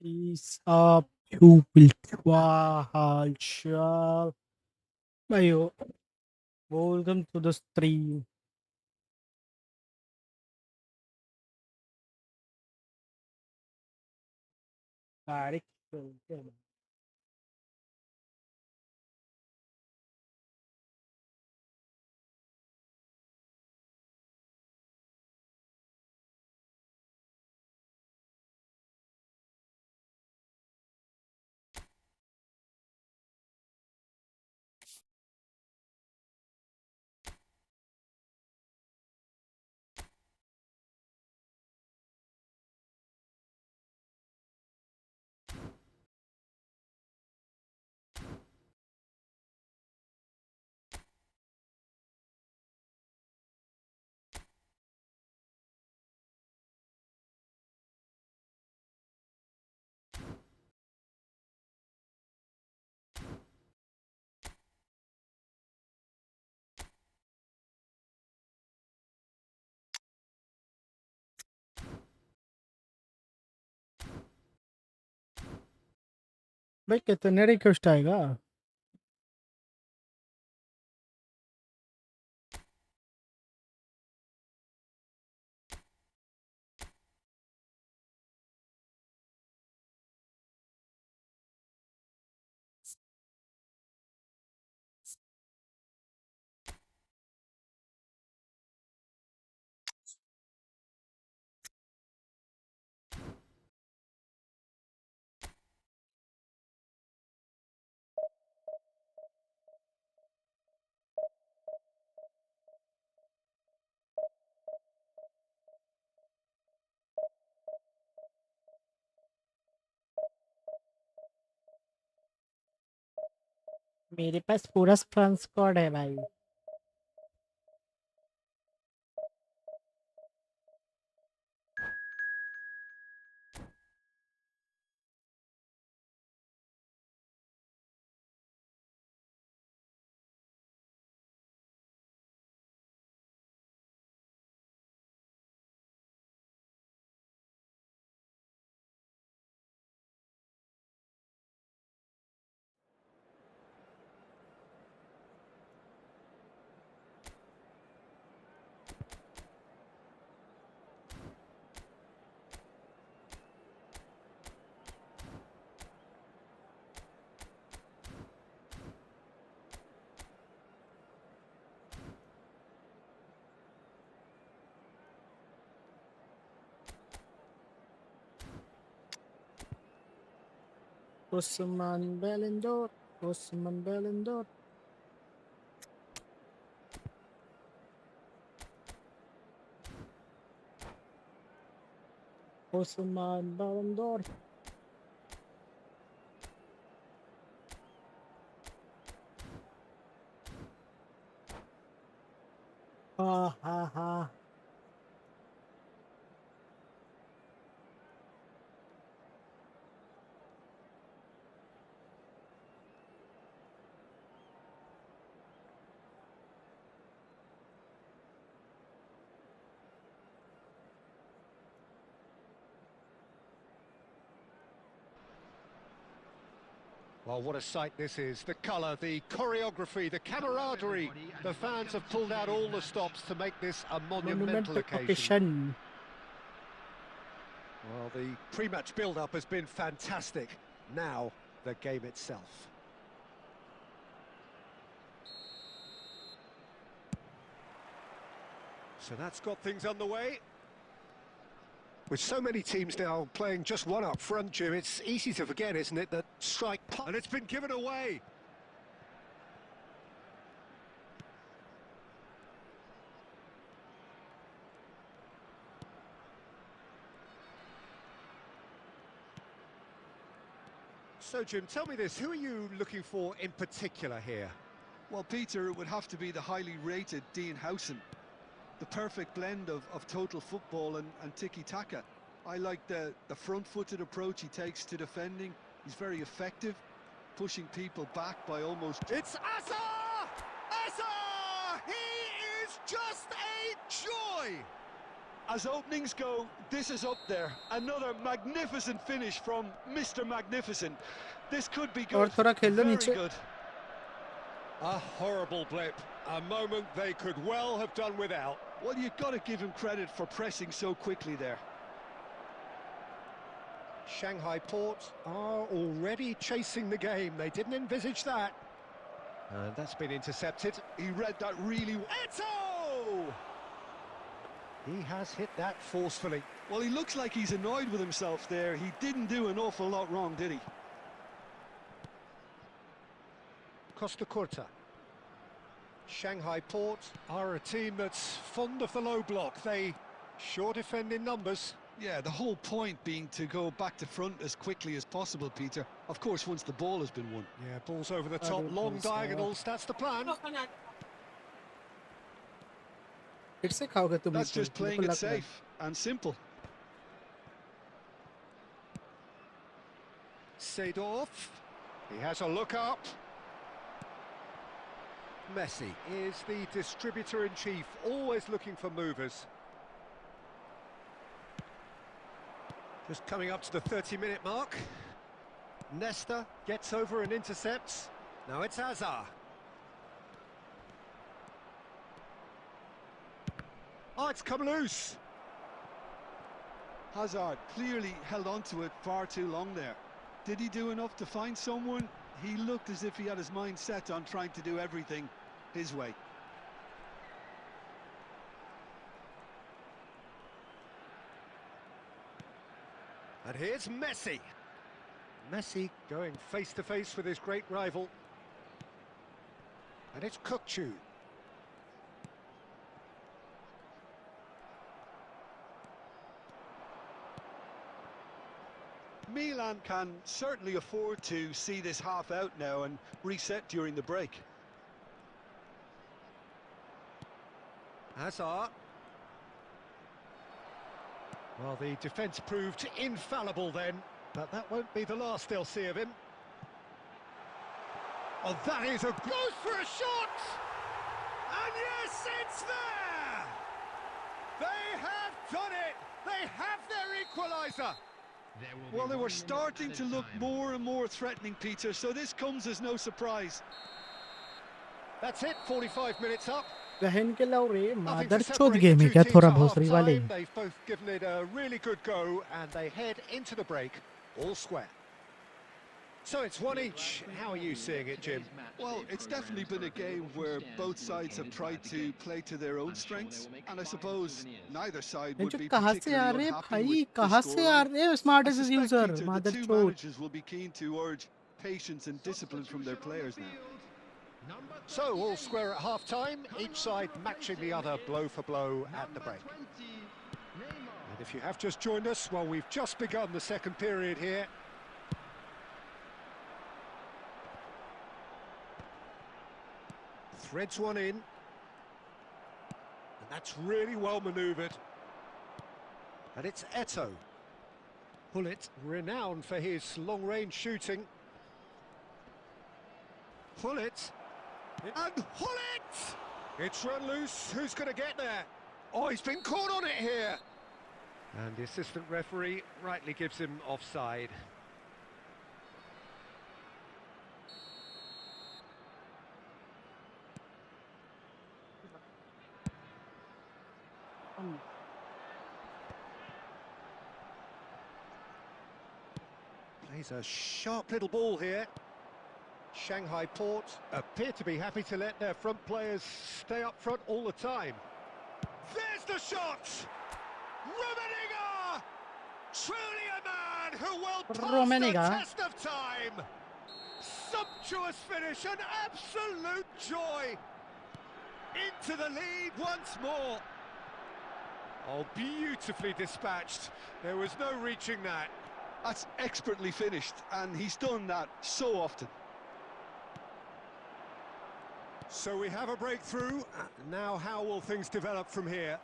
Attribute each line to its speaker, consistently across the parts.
Speaker 1: Is up, people क्या हाल चाल भाइयों welcome to the stream direct चलते हैं भाई कितने रिक्वेस्ट आएगा मेरे पास पूरा फ्रांस कोड है भाई उस्मान बेलेंडोर उस्मान बेलेंडोर उस्मान बेलेंडोर हा
Speaker 2: Well, what a sight this is. The colour, the choreography, the camaraderie. The fans have pulled out all the stops to make this a monumental occasion. Well, the pre-match build-up has been fantastic. Now, the game itself. So that's got things underway. With so many teams now playing just one up front, Jim, it's easy to forget, isn't it, that strike... And it's been given away. So, Jim, tell me this, who are you looking for in particular here?
Speaker 3: Well, Peter, it would have to be the highly rated Dean Howson. The perfect blend of total football and tiki-taka. I like the front-footed approach he takes to defending. He's very effective, pushing people back by almost...
Speaker 2: It's Asa! Asa! He is just a joy!
Speaker 3: As openings go, this is up there. Another magnificent finish from Mr. Magnificent. This could be
Speaker 1: और
Speaker 3: good.
Speaker 1: थोड़ा खेल दो
Speaker 3: Very
Speaker 1: नीचे.
Speaker 3: good.
Speaker 2: A horrible blip. A moment they could well have done without.
Speaker 3: Well, you've got to give him credit for pressing so quickly there.
Speaker 2: Shanghai Port are already chasing the game. They didn't envisage that. And that's been intercepted.
Speaker 3: He read that really well.
Speaker 2: Eto! He has hit that forcefully.
Speaker 3: Well, he looks like he's annoyed with himself there. He didn't do an awful lot wrong, did he?
Speaker 2: Costa Curta. Shanghai Port are a team that's fond of the low block. They sure defend in numbers.
Speaker 3: Yeah, the whole point being to go back to front as quickly as possible, Peter. Of course, once the ball has been won.
Speaker 2: Yeah, balls over the top, long diagonals, that's the plan.
Speaker 1: फिर से खाओगे तुम
Speaker 3: That's
Speaker 1: इसको,
Speaker 3: just playing
Speaker 1: बिल्कुल
Speaker 3: it
Speaker 1: लग रहा है.
Speaker 3: safe and simple.
Speaker 2: Seedorf. He has a look up. Messi is the distributor-in-chief, always looking for movers. Just coming up to the 30-minute mark. Nesta gets over and intercepts. Now it's Hazard. Oh, it's come loose.
Speaker 3: Hazard clearly held on to it far too long there. Did he do enough to find someone? He looked as if he had his mind set on trying to do everything his way.
Speaker 2: And here's Messi. Messi going face-to-face with his great rival. And it's Kukçu.
Speaker 3: Milan can certainly afford to see this half out now and reset during the break.
Speaker 2: Hazard. Well, the defence proved infallible then, but that won't be the last they'll see of him. Oh, that is a... Goes for a shot! And yes, it's there! They have done it! They have their equaliser!
Speaker 3: Well, they were starting to look more and more threatening, Peter, so this comes as no surprise.
Speaker 2: That's it, 45 minutes up.
Speaker 1: बहन के Laure
Speaker 2: Nothing
Speaker 1: मादर
Speaker 2: to
Speaker 1: चोद
Speaker 2: separate
Speaker 1: game
Speaker 2: the
Speaker 1: है
Speaker 2: two
Speaker 1: क्या
Speaker 2: teams
Speaker 1: थोड़ा
Speaker 2: at
Speaker 1: भोसड़ी वाले.
Speaker 2: half-time. They've both given it a really good go, and they head into the break all square. So it's one each. How are you seeing it, Jim?
Speaker 3: Well, it's definitely been a game where both sides have tried to play to their own strengths, and I suppose neither side would be
Speaker 1: कहाँ से आ
Speaker 3: particularly
Speaker 1: रहे
Speaker 3: unhappy
Speaker 1: भाई,
Speaker 3: with the
Speaker 1: कहाँ से आ
Speaker 3: scoreline.
Speaker 1: रहे
Speaker 3: I
Speaker 1: smartest
Speaker 3: suspect,
Speaker 1: user
Speaker 3: Peter, the
Speaker 1: मादर
Speaker 3: two
Speaker 1: चोद.
Speaker 3: managers will be keen to urge patience and discipline from their players now.
Speaker 2: So all square at half-time, each side matching the other blow for blow at the break. And if you have just joined us, well, we've just begun the second period here. Threads one in. And that's really well manoeuvred. And it's Eto. Pullet, renowned for his long-range shooting. Pullet. And Pullet! It's run loose. Who's going to get there? Oh, he's been caught on it here. And the assistant referee rightly gives him offside. Plays a sharp little ball here. Shanghai Port appear to be happy to let their front players stay up front all the time. There's the shot! Rummenigge! Truly a man who will pass the test of time! Sumptuous finish, an absolute joy! Into the lead once more. Oh, beautifully dispatched. There was no reaching that.
Speaker 3: That's expertly finished, and he's done that so often.
Speaker 2: So we have a breakthrough. Now how will things develop from here?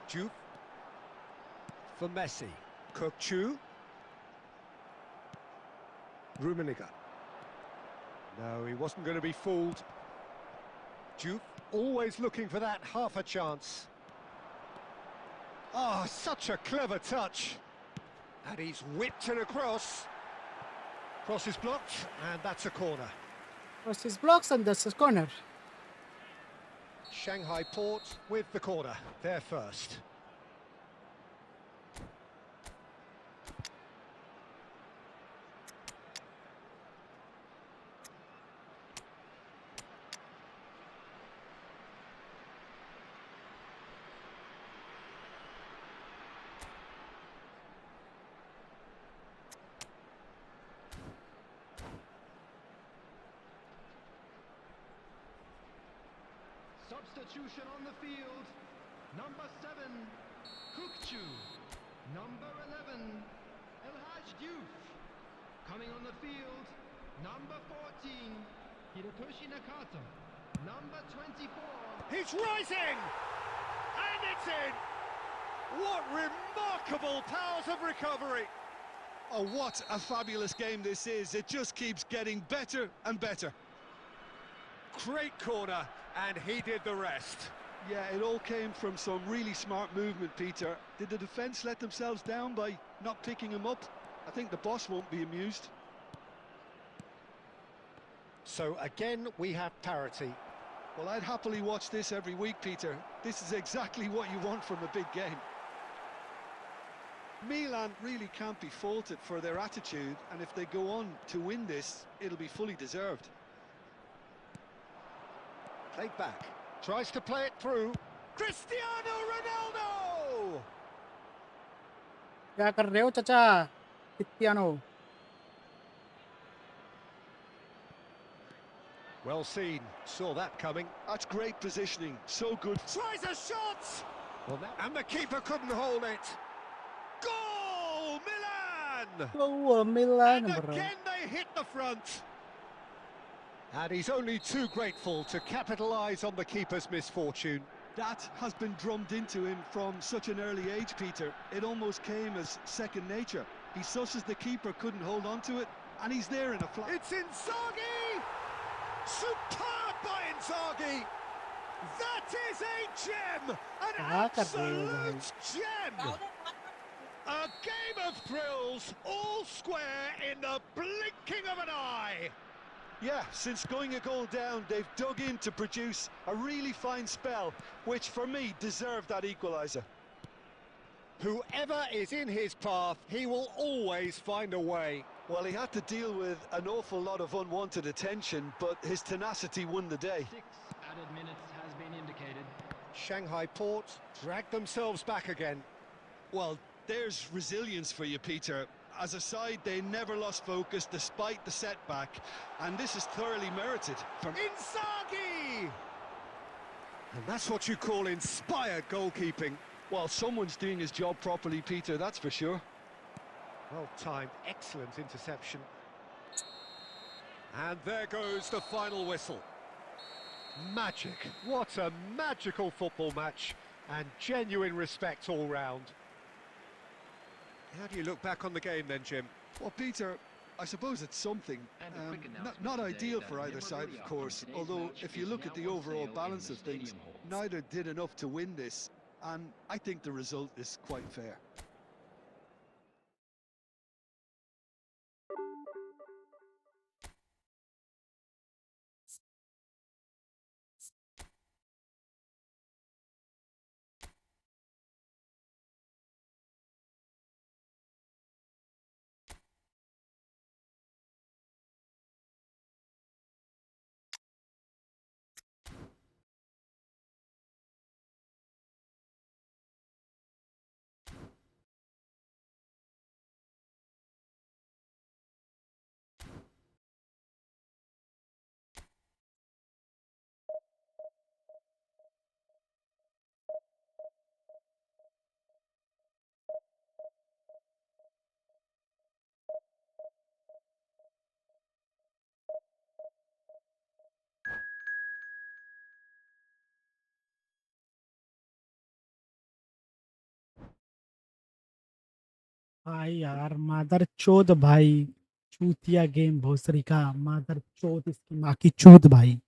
Speaker 2: Juve. For Messi. Kukçu. Rummenigge. No, he wasn't going to be fooled. Juve always looking for that half a chance. Oh, such a clever touch. And he's whipped it across. Cross is blocked, and that's a corner.
Speaker 1: Cross his blocks and that's a corner.
Speaker 2: Shanghai Port with the corner. They're first.
Speaker 4: Substitution on the field. Number 7, Kukchu. Number 11, Elhaj Diouf. Coming on the field, number 14, Hirotoshi Nakata. Number 24.
Speaker 2: He's rising! And it's in! What remarkable powers of recovery!
Speaker 3: Oh, what a fabulous game this is. It just keeps getting better and better.
Speaker 2: Great corner, and he did the rest.
Speaker 3: Yeah, it all came from some really smart movement, Peter. Did the defence let themselves down by not picking him up? I think the boss won't be amused.
Speaker 2: So again, we have parity.
Speaker 3: Well, I'd happily watch this every week, Peter. This is exactly what you want from a big game. Milan really can't be faulted for their attitude, and if they go on to win this, it'll be fully deserved.
Speaker 2: Played back. Tries to play it through. Cristiano Ronaldo!
Speaker 1: क्या कर रहे हो चाचा? Cristiano.
Speaker 2: Well seen. Saw that coming.
Speaker 3: That's great positioning. So good.
Speaker 2: Tries a shot! Well, and the keeper couldn't hold it. Goal! Milan!
Speaker 1: Oh, Milan,
Speaker 2: And
Speaker 1: bro.
Speaker 2: again they hit the front. And he's only too grateful to capitalise on the keeper's misfortune.
Speaker 3: That has been drummed into him from such an early age, Peter. It almost came as second nature. He susses the keeper couldn't hold on to it, and he's there in a flash.
Speaker 2: It's Inzaghi! Superb by Inzaghi! That is a gem! An
Speaker 1: क्या कर रहे हो भाई?
Speaker 2: absolute gem! A game of thrills, all square in the blinking of an eye!
Speaker 3: Yeah, since going a goal down, they've dug in to produce a really fine spell, which for me deserved that equaliser.
Speaker 2: Whoever is in his path, he will always find a way.
Speaker 3: Well, he had to deal with an awful lot of unwanted attention, but his tenacity won the day.
Speaker 4: 6 added minutes has been indicated.
Speaker 2: Shanghai Port dragged themselves back again.
Speaker 3: Well, there's resilience for you, Peter. As a side, they never lost focus despite the setback, and this is thoroughly merited.
Speaker 2: Inzaghi! And that's what you call inspired goalkeeping.
Speaker 3: Well, someone's doing his job properly, Peter, that's for sure.
Speaker 2: Well timed, excellent interception. And there goes the final whistle. Magic. What a magical football match, and genuine respect all round. How do you look back on the game then, Jim?
Speaker 3: Well, Peter, I suppose it's something. Not ideal for either side, of course, although if you look at the overall balance of things, neither did enough to win this, and I think the result is quite fair.
Speaker 1: भाई यार मादर चोद भाई, चूतिया game भोसरी का, मादर चोद इसकी माँ की चोद भाई।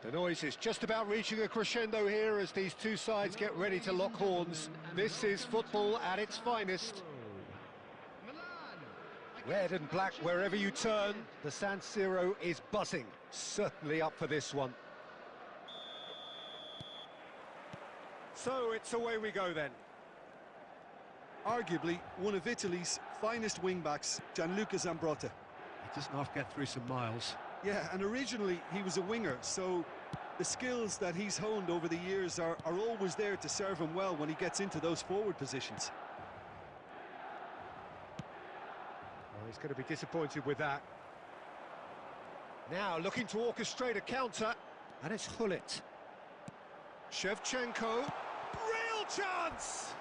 Speaker 2: The noise is just about reaching a crescendo here as these two sides get ready to lock horns. This is football at its finest. Red and black wherever you turn, the San Siro is buzzing. Certainly up for this one. So it's away we go then.
Speaker 3: Arguably one of Italy's finest wing-backs, Gianluca Zambrotta.
Speaker 2: He doesn't half get through some miles.
Speaker 3: Yeah, and originally he was a winger, so the skills that he's honed over the years are always there to serve him well when he gets into those forward positions.
Speaker 2: Well, he's going to be disappointed with that. Now looking to orchestrate a counter, and it's Hullet. Shevchenko, real chance!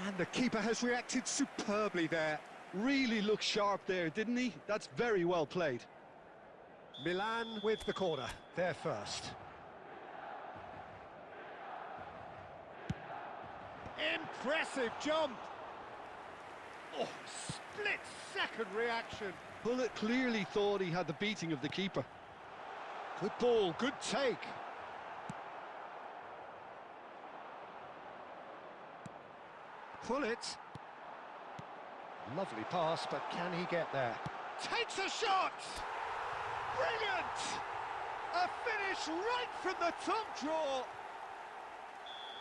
Speaker 2: And the keeper has reacted superbly there.
Speaker 3: Really looked sharp there, didn't he? That's very well played.
Speaker 2: Milan with the corner, they're first. Impressive jump! Oh, split-second reaction.
Speaker 3: Hullet clearly thought he had the beating of the keeper.
Speaker 2: Good ball, good take. Hullet. Lovely pass, but can he get there? Takes a shot! Brilliant! A finish right from the top draw!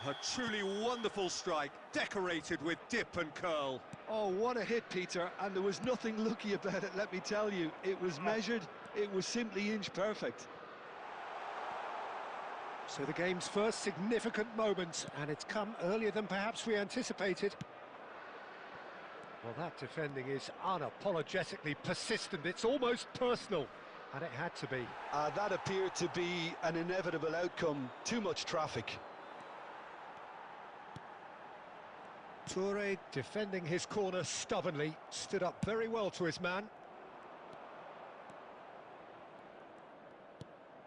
Speaker 2: A truly wonderful strike, decorated with dip and curl.
Speaker 3: Oh, what a hit, Peter, and there was nothing lucky about it, let me tell you. It was measured, it was simply inch perfect.
Speaker 2: So the game's first significant moment, and it's come earlier than perhaps we anticipated. Well, that defending is unapologetically persistent. It's almost personal, and it had to be.
Speaker 3: That appeared to be an inevitable outcome. Too much traffic.
Speaker 2: Toure, defending his corner stubbornly, stood up very well to his man.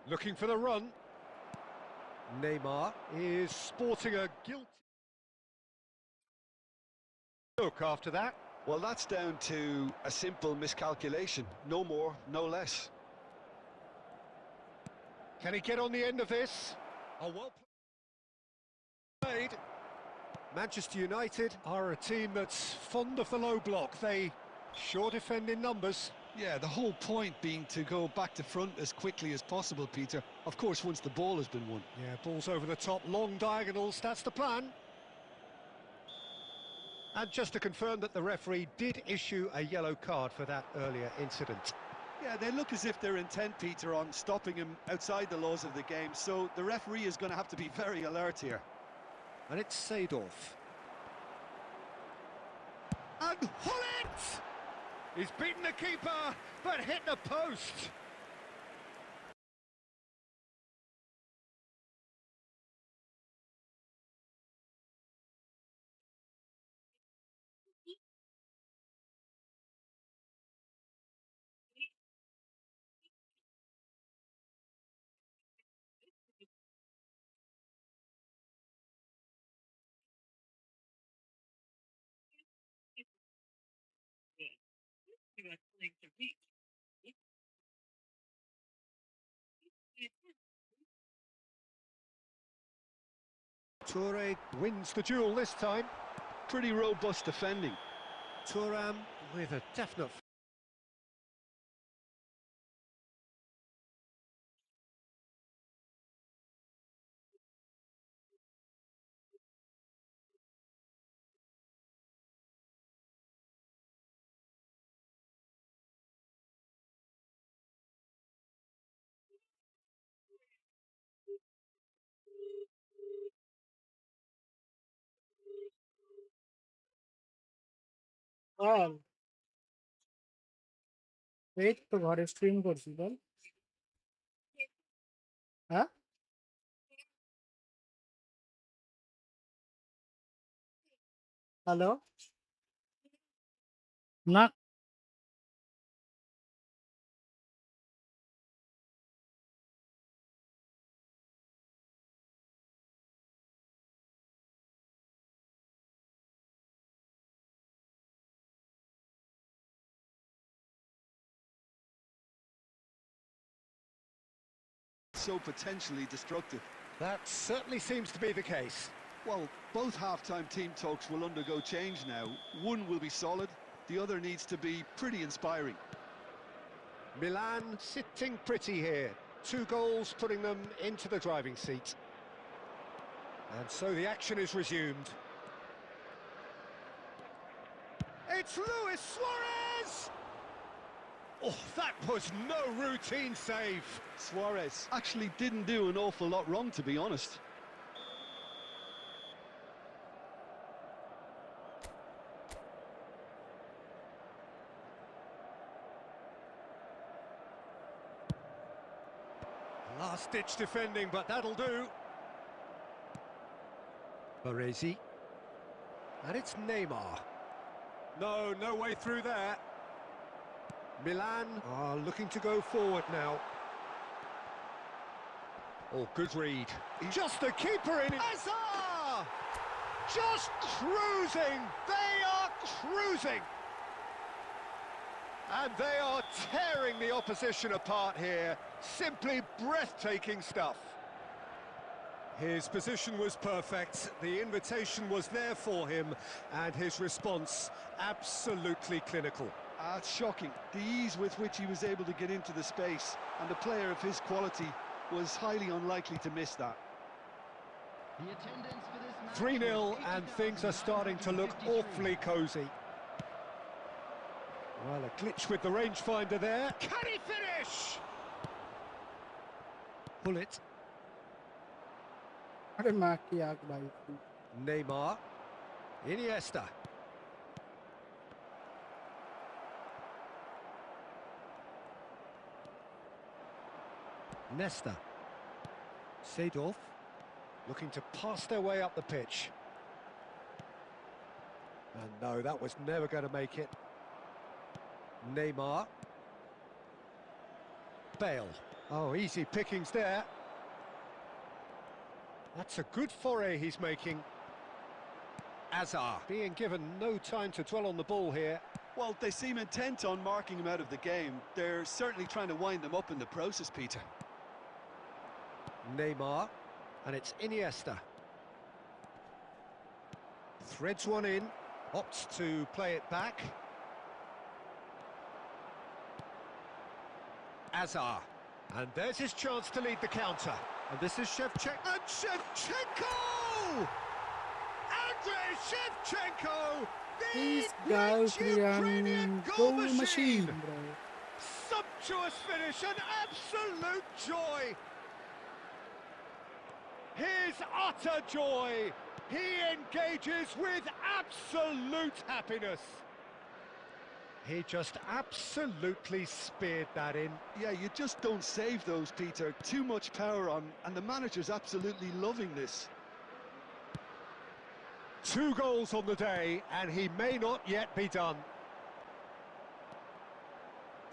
Speaker 2: Looking for the run. Neymar is sporting a guilty look after that.
Speaker 3: Well, that's down to a simple miscalculation. No more, no less.
Speaker 2: Can he get on the end of this? Oh, well played. Manchester United are a team that's fond of the low block. They sure defend in numbers.
Speaker 3: Yeah, the whole point being to go back to front as quickly as possible, Peter. Of course, once the ball has been won.
Speaker 2: Yeah, balls over the top, long diagonals, that's the plan. And just to confirm that the referee did issue a yellow card for that earlier incident.
Speaker 3: Yeah, they look as if they're intent, Peter, on stopping him outside the laws of the game, so the referee is going to have to be very alert here.
Speaker 2: And it's Seedorf. And Hullet! He's beaten the keeper, but hit the post. Toure wins the duel this time.
Speaker 3: Pretty robust defending.
Speaker 2: Thuram with a definite...
Speaker 1: বল এই তো ঘরে stream করছি বল হ্যাঁ hello না
Speaker 3: so potentially destructive.
Speaker 2: That certainly seems to be the case.
Speaker 3: Well, both half-time team talks will undergo change now. One will be solid, the other needs to be pretty inspiring.
Speaker 2: Milan sitting pretty here. 2 goals putting them into the driving seat. And so the action is resumed. It's Luis Suarez! Oh, that was no routine save.
Speaker 3: Suarez actually didn't do an awful lot wrong, to be honest.
Speaker 2: Last-ditch defending, but that'll do. Baresi. And it's Neymar. No way through there. Milan are looking to go forward now. Oh, good read. Just the keeper in it. Hazard! Just cruising. They are cruising. And they are tearing the opposition apart here. Simply breathtaking stuff. His position was perfect, the invitation was there for him, and his response absolutely clinical.
Speaker 3: It's shocking, the ease with which he was able to get into the space, and a player of his quality was highly unlikely to miss that.
Speaker 2: 3-0, and things are starting to look awfully cosy. Well, a glitch with the rangefinder there. Can he finish? Pull it.
Speaker 1: अरे माँ की आग भाई.
Speaker 2: Neymar. Iniesta. Nesta. Seedorf. Looking to pass their way up the pitch. And no, that was never going to make it. Neymar. Bale. Oh, easy pickings there. That's a good foray he's making. Hazard being given no time to dwell on the ball here.
Speaker 3: Well, they seem intent on marking him out of the game. They're certainly trying to wind them up in the process, Peter.
Speaker 2: Neymar, and it's Iniesta. Threads one in, opts to play it back. Hazard, and there's his chance to lead the counter. And this is Shevchenko. And Shevchenko! Andrei Shevchenko!
Speaker 1: This
Speaker 2: The
Speaker 1: guy's
Speaker 2: Ukrainian
Speaker 1: goal
Speaker 2: goal
Speaker 1: machine,
Speaker 2: machine!
Speaker 1: bro.
Speaker 2: Sumptuous finish, an absolute joy! His utter joy! He engages with absolute happiness! He just absolutely speared that in.
Speaker 3: Yeah, you just don't save those, Peter. Too much power on, and the manager's absolutely loving this.
Speaker 2: 2 goals on the day, and he may not yet be done.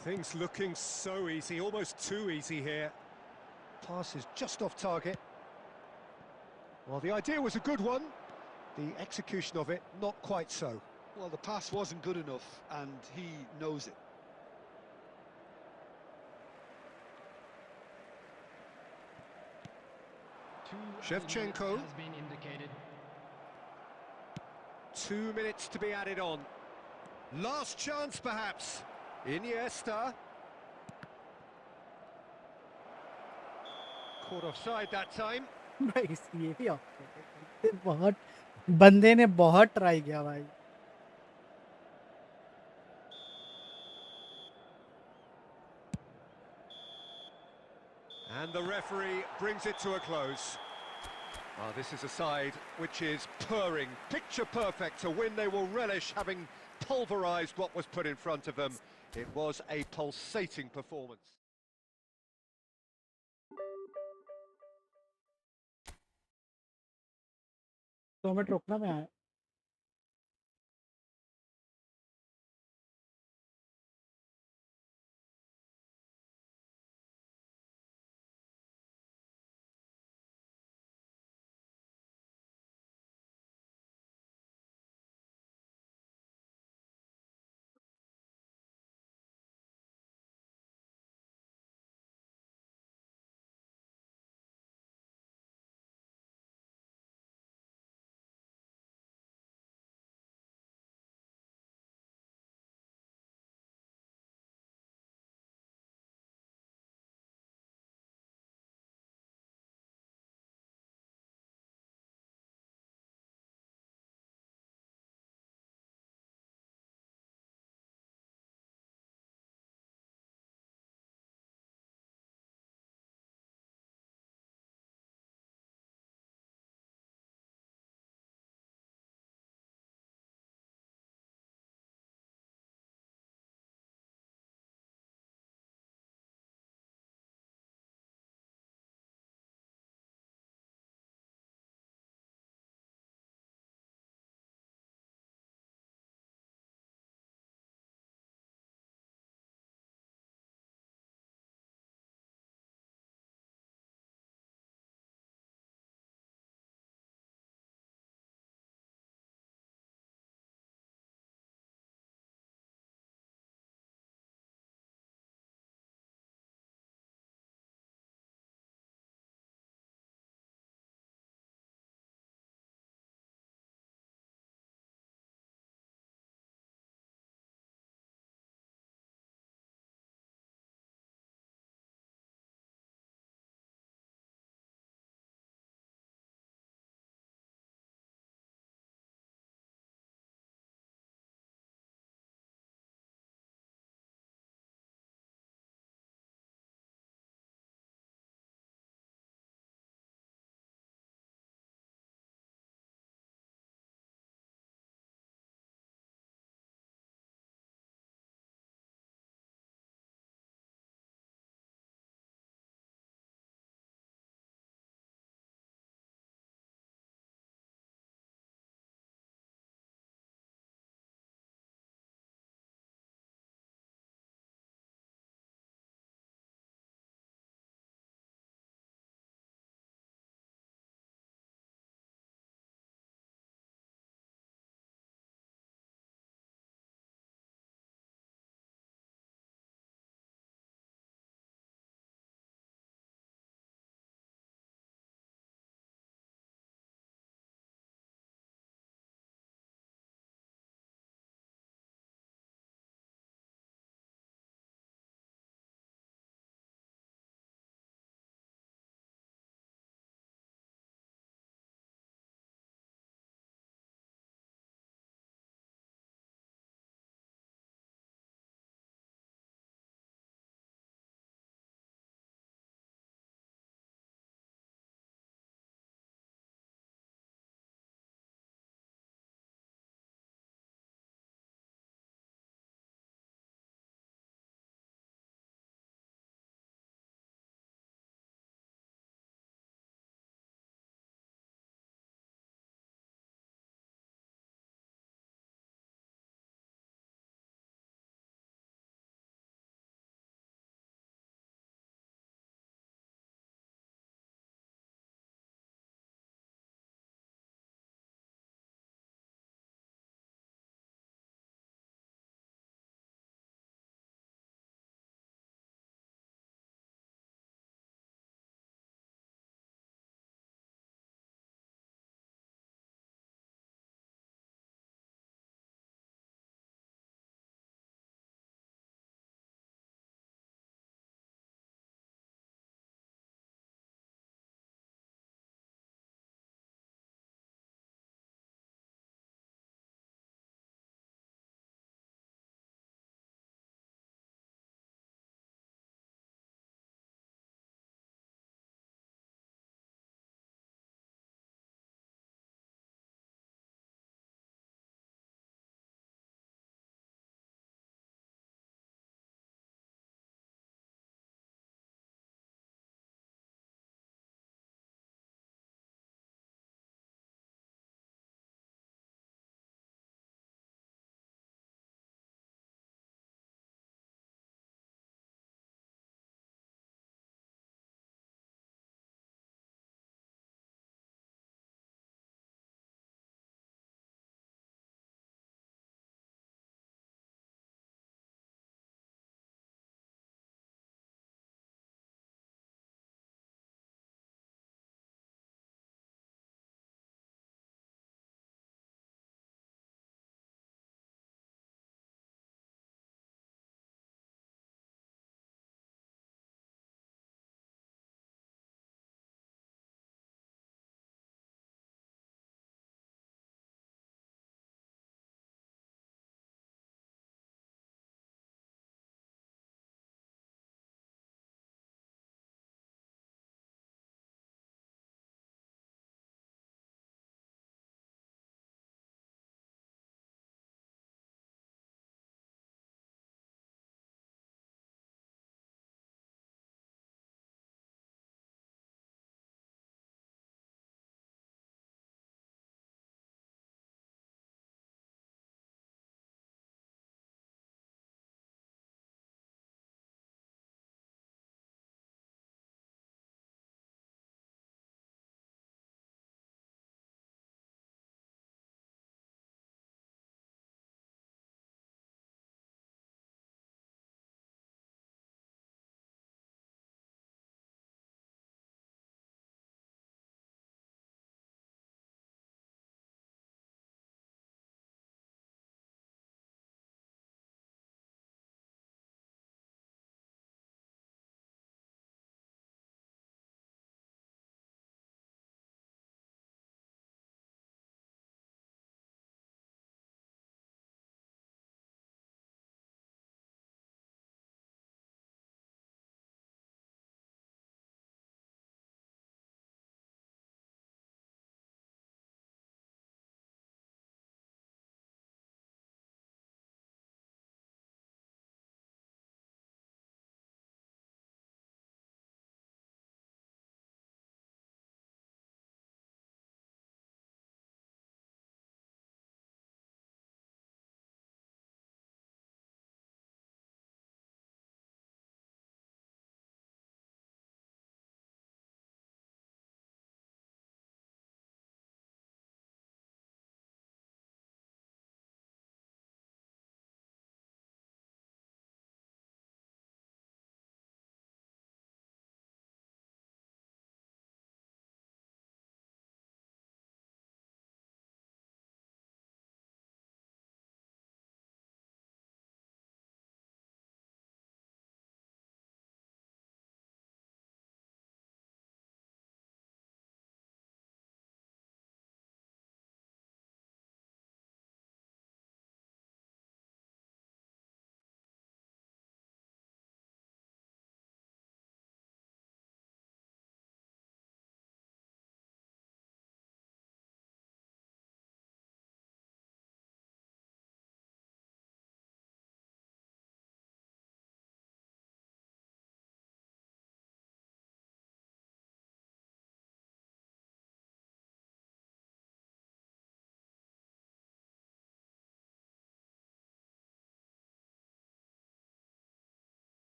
Speaker 2: Things looking so easy, almost too easy here. Pass is just off target. Well, the idea was a good one. The execution of it, not quite so.
Speaker 3: Well, the pass wasn't good enough, and he knows it.
Speaker 2: Shevchenko.
Speaker 4: Has been indicated.
Speaker 2: 2 minutes to be added on. Last chance, perhaps. Iniesta. Caught offside that time.
Speaker 1: भाई ये भी option है. बहुत बंदे ने बहुत try किया भाई.
Speaker 2: And the referee brings it to a close. This is a side which is purring, picture perfect, a win they will relish, having pulverised what was put in front of them. It was a pulsating performance.
Speaker 1: 2 minute रुकना मैं आया.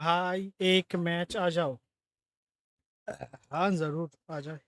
Speaker 1: भाई एक match आ जाओ। हाँ जरूर आ जाए।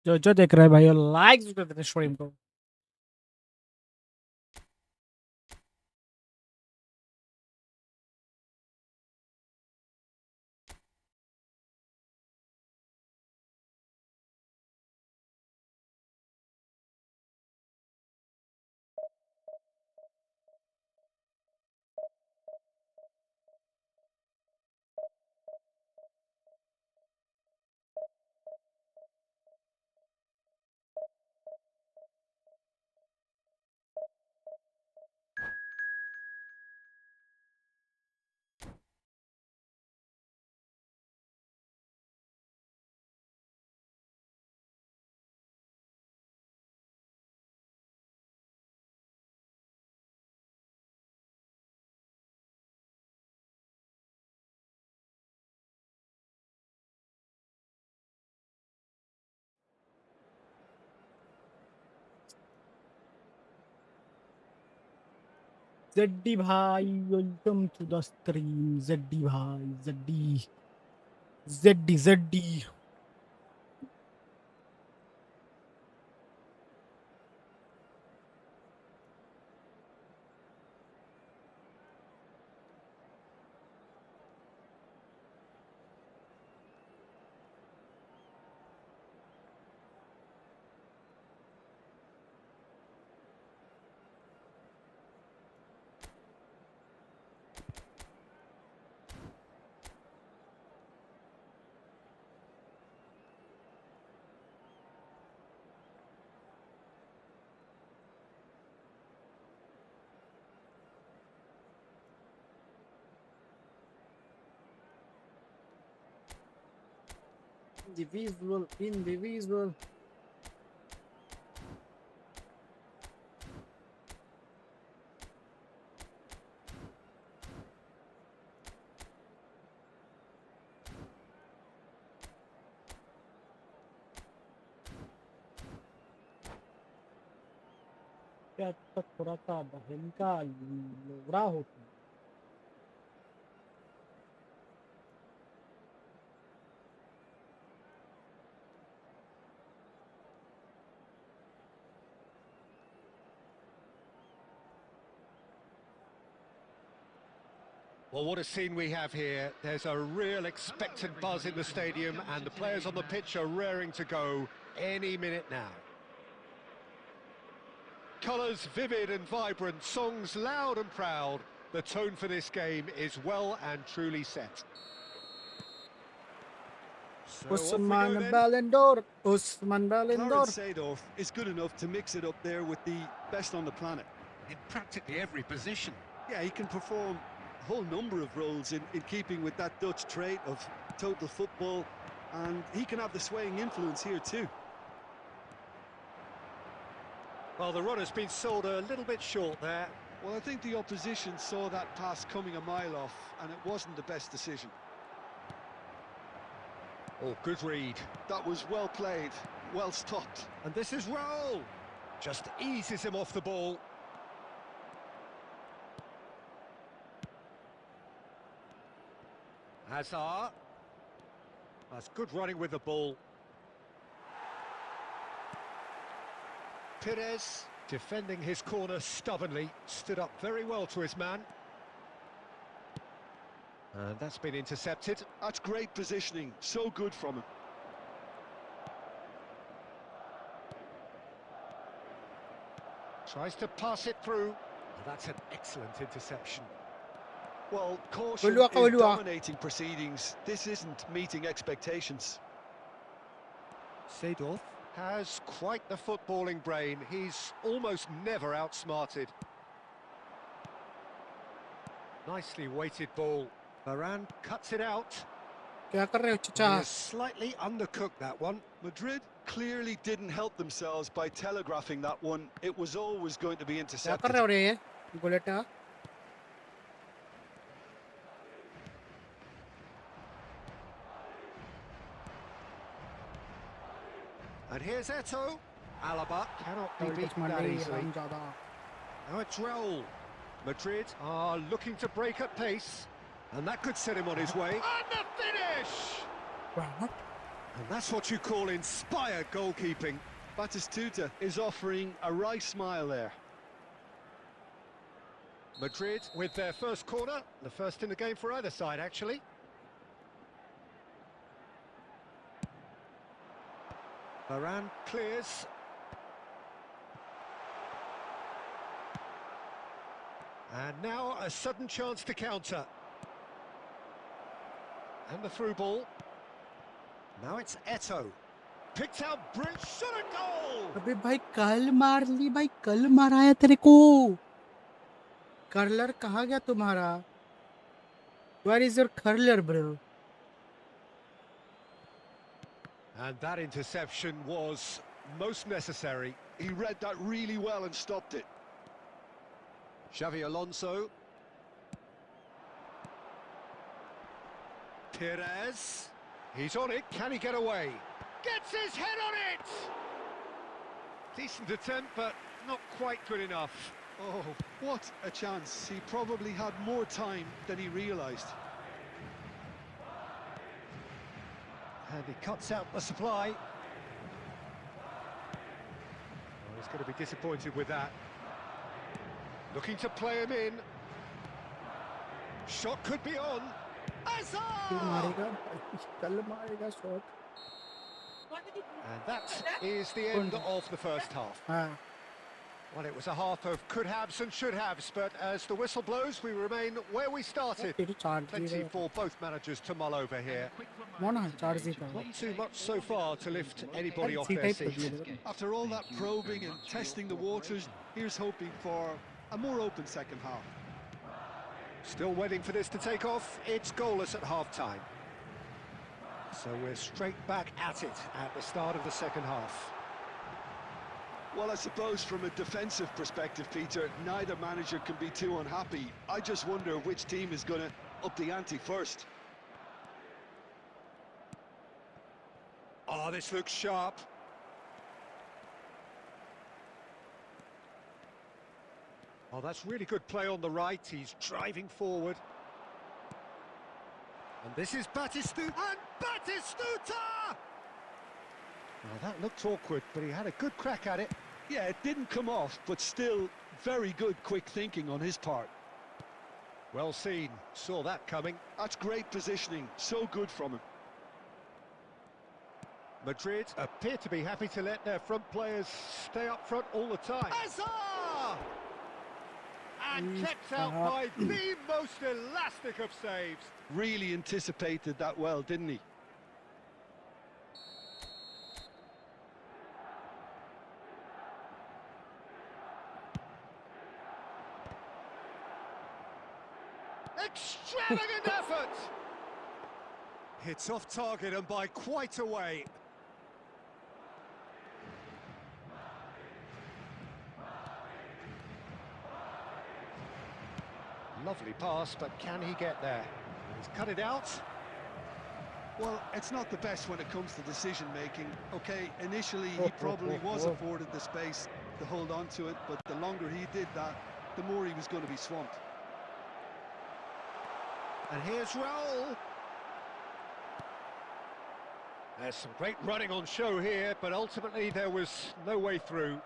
Speaker 1: जो जो देख रहे हैं भाई लाइक कर देते स्ट्रीम को। जेडी भाई welcome to the stream. JD भाई JD JD JD. Individual, individual. क्या तक थोड़ा सा बहन का लोरा होता है।
Speaker 2: Well, what a scene we have here. There's a real expectant buzz in the stadium, and the players on the pitch are raring to go any minute now. Colours vivid and vibrant, songs loud and proud. The tone for this game is well and truly set. So
Speaker 1: Usman Ballon d'Or. Usman Ballon d'Or.
Speaker 3: Clarence Seedorf is good enough to mix it up there with the best on the planet.
Speaker 2: In practically every position.
Speaker 3: Yeah, he can perform a whole number of roles in keeping with that Dutch trait of total football, and he can have the swaying influence here too.
Speaker 2: Well, the run has been sold a little bit short there.
Speaker 3: Well, I think the opposition saw that pass coming a mile off, and it wasn't the best decision.
Speaker 2: Oh, good read.
Speaker 3: That was well played. well stopped.
Speaker 2: And this is Raul. Just eases him off the ball. Hazard. That's good running with the ball. Perez, defending his corner stubbornly, stood up very well to his man. And that's been intercepted.
Speaker 3: That's great positioning, so good from him.
Speaker 2: Tries to pass it through. Oh, that's an excellent interception.
Speaker 3: Well, caution
Speaker 1: Walua ka,
Speaker 3: in
Speaker 1: walua.
Speaker 3: dominating proceedings. This isn't meeting expectations.
Speaker 2: Seedorf has quite the footballing brain. He's almost never outsmarted. Nicely weighted ball. Varane cuts it out.
Speaker 1: क्या कर रहे हो
Speaker 2: He
Speaker 1: चचा?
Speaker 2: has slightly undercooked that one.
Speaker 3: Madrid clearly didn't help themselves by telegraphing that one. It was always going to be
Speaker 1: क्या कर
Speaker 3: intercepted.
Speaker 1: रहे हो रे ये? बुलेट का?
Speaker 2: And here's Eto'o. Alaba cannot be
Speaker 1: Double touch
Speaker 2: beaten
Speaker 1: मार
Speaker 2: that
Speaker 1: रही है,
Speaker 2: easily.
Speaker 1: हरामजादा.
Speaker 2: Now it's Raul. Madrid are looking to break at pace. And that could set him on his way. And the finish!
Speaker 1: What?
Speaker 2: And that's what you call inspired goalkeeping.
Speaker 3: Batistuta is offering a wry smile there.
Speaker 2: Madrid with their first corner. The first in the game for either side, actually. Varane clears. And now a sudden chance to counter. And the through ball. Now it's Eto'o. Picked out Bridge, shot a goal!
Speaker 1: अबे भाई कल मार ली भाई, कल माराया तेरे को. Curler कहाँ गया तुम्हारा? Where is your curler, bro?
Speaker 2: And that interception was most necessary.
Speaker 3: He read that really well and stopped it.
Speaker 2: Xavi Alonso. Perez. He's on it. Can he get away? Gets his head on it! Decent attempt, but not quite good enough.
Speaker 3: Oh, what a chance. He probably had more time than he realised.
Speaker 2: And he cuts out the supply. Oh, he's going to be disappointed with that. Looking to play him in. Shot could be on.
Speaker 1: तू
Speaker 2: Hazard!
Speaker 1: मारेगा, कल मारेगा shot.
Speaker 2: And that is the end of the first half.
Speaker 1: हाँ.
Speaker 2: Well, it was a half of could-haves and should-haves, but as the whistle blows, we remain where we started.
Speaker 1: तेरी charge
Speaker 2: Plenty
Speaker 1: the
Speaker 2: for both managers to mull over here.
Speaker 1: Mona charge दी था.
Speaker 2: Not too much so far to lift anybody off
Speaker 1: C
Speaker 2: their
Speaker 1: type
Speaker 2: seat.
Speaker 1: कर
Speaker 3: After all that probing and testing the waters, here's hoping for a more open second half.
Speaker 2: Still waiting for this to take off. It's goalless at half-time. So we're straight back at it at the start of the second half.
Speaker 3: Well, I suppose from a defensive perspective, Peter, neither manager can be too unhappy. I just wonder which team is going to up the ante first.
Speaker 2: Oh, this looks sharp. Oh, that's really good play on the right. He's driving forward. And this is Batistuta. And Batistuta! Well, that looked awkward, but he had a good crack at it.
Speaker 3: Yeah, it didn't come off, but still very good quick thinking on his part.
Speaker 2: Well seen. Saw that coming.
Speaker 3: That's great positioning, so good from him.
Speaker 2: Madrid appear to be happy to let their front players stay up front all the time. Hazard! And kept out by the most elastic of saves.
Speaker 3: Really anticipated that well, didn't he?
Speaker 2: Extravagant effort! It's off target and by quite a way. Lovely pass, but can he get there? He's cut it out.
Speaker 3: Well, it's not the best when it comes to decision making. Okay, initially he probably was afforded the space to hold on to it, but the longer he did that, the more he was going to be swamped.
Speaker 2: And here's Rahul. There's some great running on show here, but ultimately there was no way through.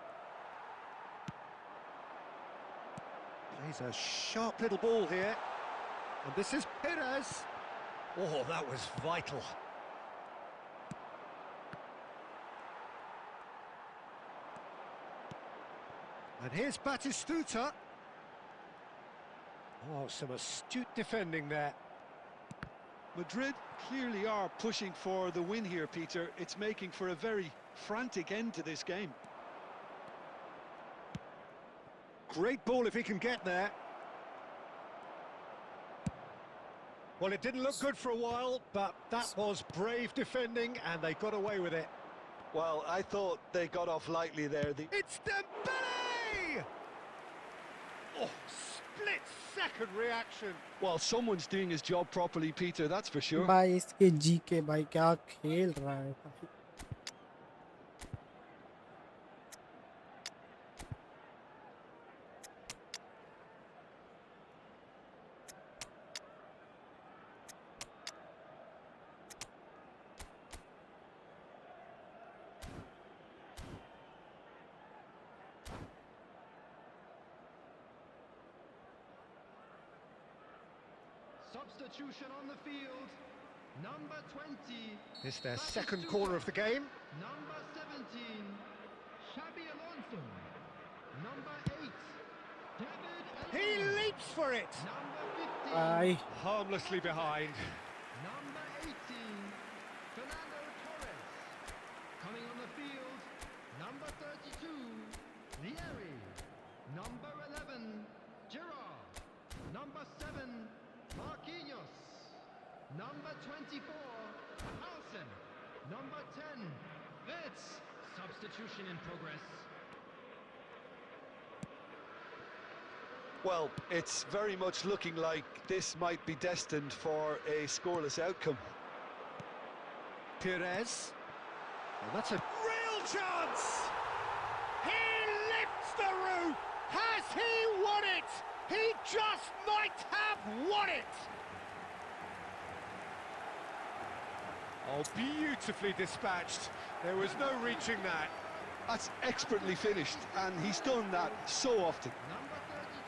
Speaker 2: Plays a sharp little ball here. And this is Perez. Oh, that was vital. And here's Batistuta. Oh, some astute defending there.
Speaker 3: Madrid clearly are pushing for the win here, Peter. It's making for a very frantic end to this game.
Speaker 2: Great ball if he can get there. Well, it didn't look good for a while, but that was brave defending, and they got away with it.
Speaker 3: Well, I thought they got off lightly there.
Speaker 2: It's Dembele! Oh, split-second reaction.
Speaker 3: Well, someone's doing his job properly, Peter, that's for sure.
Speaker 1: भाई इसके GK भाई क्या खेल रहा है काफी
Speaker 4: Substitution on the field. Number 20.
Speaker 2: It's their second corner of the game.
Speaker 4: Number 17. Xabi Alonso. Number 8. David
Speaker 2: He
Speaker 4: Alaba.
Speaker 2: leaps for it.
Speaker 4: Number 15.
Speaker 1: भाई
Speaker 2: Harmlessly behind.
Speaker 4: Number 18. Fernando Torres. Coming on the field. Number 32. Liouid. Number 11. Gerard. Number 7. Marquinhos. Number 24. Hausen. Number 10. Vitz. Substitution in progress.
Speaker 3: Well, it's very much looking like this might be destined for a scoreless outcome.
Speaker 2: Perez. Well, that's a real chance! He lifts the roof! Has he won it? He just might have won it! Oh, beautifully dispatched. There was no reaching that.
Speaker 3: That's expertly finished, and he's done that so often.
Speaker 4: Number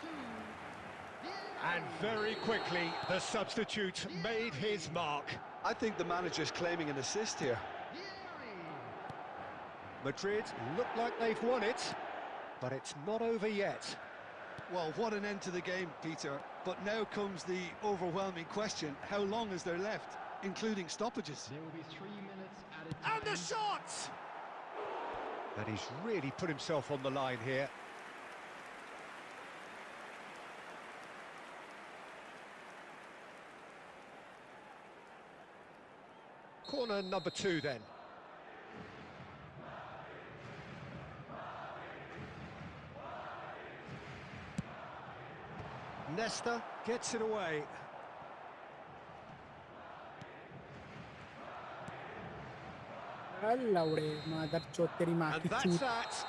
Speaker 4: 32.
Speaker 2: And very quickly, the substitute made his mark.
Speaker 3: I think the manager's claiming an assist here.
Speaker 2: Madrid look like they've won it, but it's not over yet.
Speaker 3: Well, what an end to the game, Peter. But now comes the overwhelming question: how long is there left, including stoppages?
Speaker 4: There will be 3 minutes added time.
Speaker 2: And the shot! And he's really put himself on the line here. Corner number 2 then. Nesta gets it away.
Speaker 1: लौड़े मादर चोद तेरी माँ
Speaker 2: And
Speaker 1: की
Speaker 2: that's
Speaker 1: चूत
Speaker 2: that.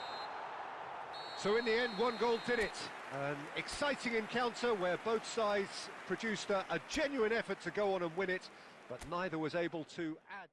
Speaker 2: So in the end, one goal did it. An exciting encounter where both sides produced a genuine effort to go on and win it, but neither was able to add.